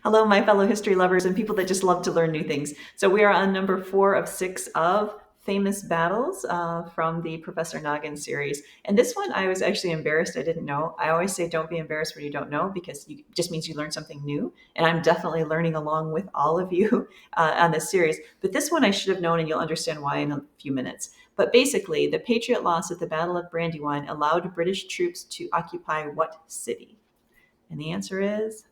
Hello, my fellow history lovers and people that just love to learn new things. So we are on number 4 of 6 of famous battles from the Professor Noggin series. And this one, I was actually embarrassed. I didn't know. I always say don't be embarrassed when you don't know because it just means you learn something new. And I'm definitely learning along with all of you on this series. But this one I should have known, and you'll understand why in a few minutes. But basically, the Patriot loss at the Battle of Brandywine allowed British troops to occupy what city? And the answer is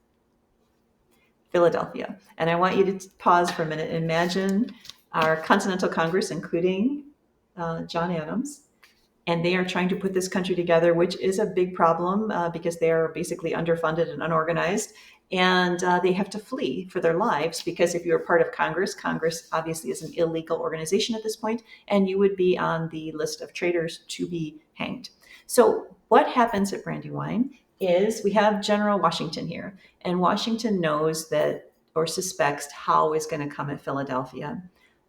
Philadelphia. And I want you to pause for a minute and imagine our Continental Congress, including John Adams, and they are trying to put this country together, which is a big problem because they are basically underfunded and unorganized. And they have to flee for their lives because if you're part of Congress, Congress obviously is an illegal organization at this point, and you would be on the list of traitors to be hanged. So, what happens at Brandywine is we have General Washington here, and Washington knows that or suspects Howe is going to come at Philadelphia.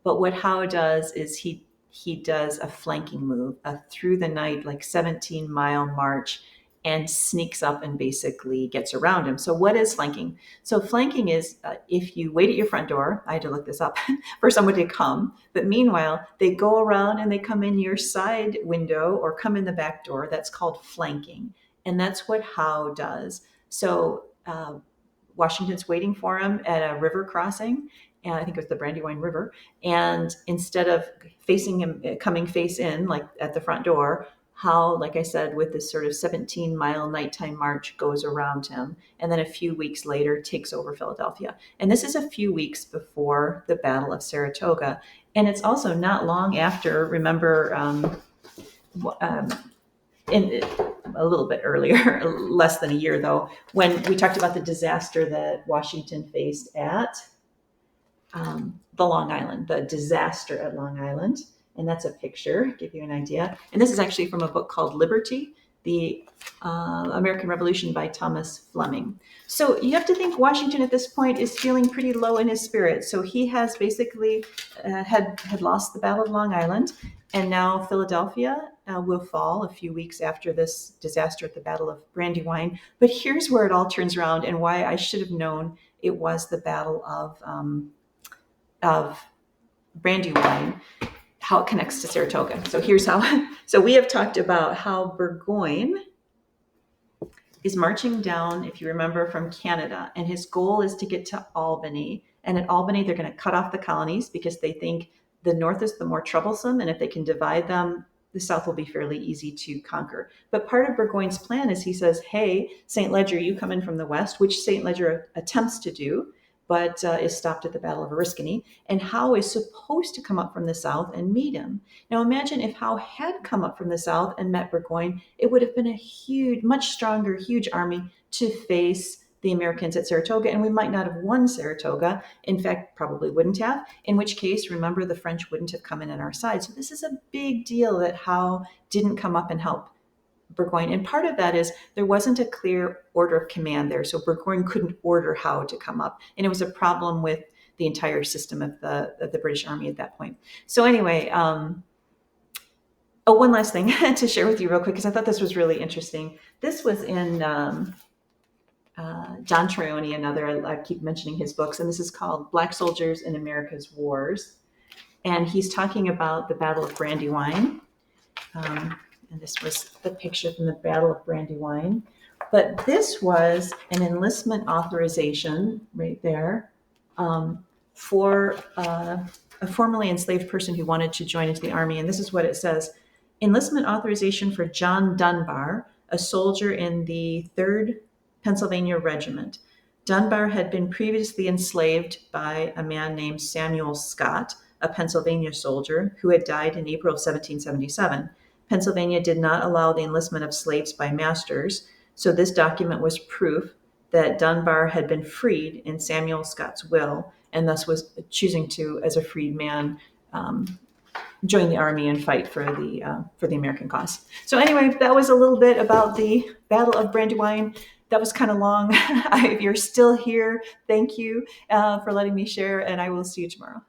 But what Howe does is he does a flanking move, a through the night, like 17-mile march, and sneaks up and basically gets around him. So, what is flanking? So, flanking is if you wait at your front door, I had to look this up for somebody to come, but meanwhile, they go around and they come in your side window or come in the back door. That's called flanking. And that's what Howe does. So, Washington's waiting for him at a river crossing, and I think it was the Brandywine River. And instead of facing him, coming face in, like at the front door, Howe, like I said, with this sort of 17-mile nighttime march, goes around him. And then a few weeks later, takes over Philadelphia. And this is a few weeks before the Battle of Saratoga. And it's also not long after, remember, in a little bit earlier, less than a year though, when we talked about the disaster that Washington faced at the Long Island, the disaster at Long Island. And that's a picture, give you an idea. And this is actually from a book called Liberty, the American Revolution by Thomas Fleming. So you have to think Washington at this point is feeling pretty low in his spirit. So he has basically had lost the Battle of Long Island, and now Philadelphia will fall a few weeks after this disaster at the Battle of Brandywine. But here's where it all turns around and why I should have known it was the Battle of Brandywine, how it connects to Saratoga. So here's how. So we have talked about how Burgoyne is marching down, if you remember, from Canada, and his goal is to get to Albany. And at Albany, they're going to cut off the colonies because they think the North is the more troublesome, and if they can divide them, the South will be fairly easy to conquer. But part of Burgoyne's plan is he says, hey, St. Leger, you come in from the West, which St. Leger attempts to do, but is stopped at the Battle of Oriskany. And Howe is supposed to come up from the South and meet him. Now imagine if Howe had come up from the South and met Burgoyne, it would have been a huge, much stronger, huge army to face the Americans at Saratoga, and we might not have won Saratoga. In fact, probably wouldn't have, in which case, remember, the French wouldn't have come in on our side. So this is a big deal that Howe didn't come up and help Burgoyne. And part of that is there wasn't a clear order of command there. So Burgoyne couldn't order Howe to come up. And it was a problem with the entire system of the British Army at that point. So anyway, one last thing to share with you real quick, because I thought this was really interesting. This was in John Traione, another, I keep mentioning his books, and this is called Black Soldiers in America's Wars. And he's talking about the Battle of Brandywine. And this was the picture from the Battle of Brandywine. But this was an enlistment authorization right there for a formerly enslaved person who wanted to join into the army. And this is what it says. Enlistment authorization for John Dunbar, a soldier in the 3rd Pennsylvania Regiment. Dunbar had been previously enslaved by a man named Samuel Scott, a Pennsylvania soldier who had died in April of 1777. Pennsylvania did not allow the enlistment of slaves by masters, so this document was proof that Dunbar had been freed in Samuel Scott's will, and thus was choosing to, as a freed man, join the army and fight for the American cause. So anyway, that was a little bit about the Battle of Brandywine. That was kind of long. If you're still here, thank you for letting me share, and I will see you tomorrow.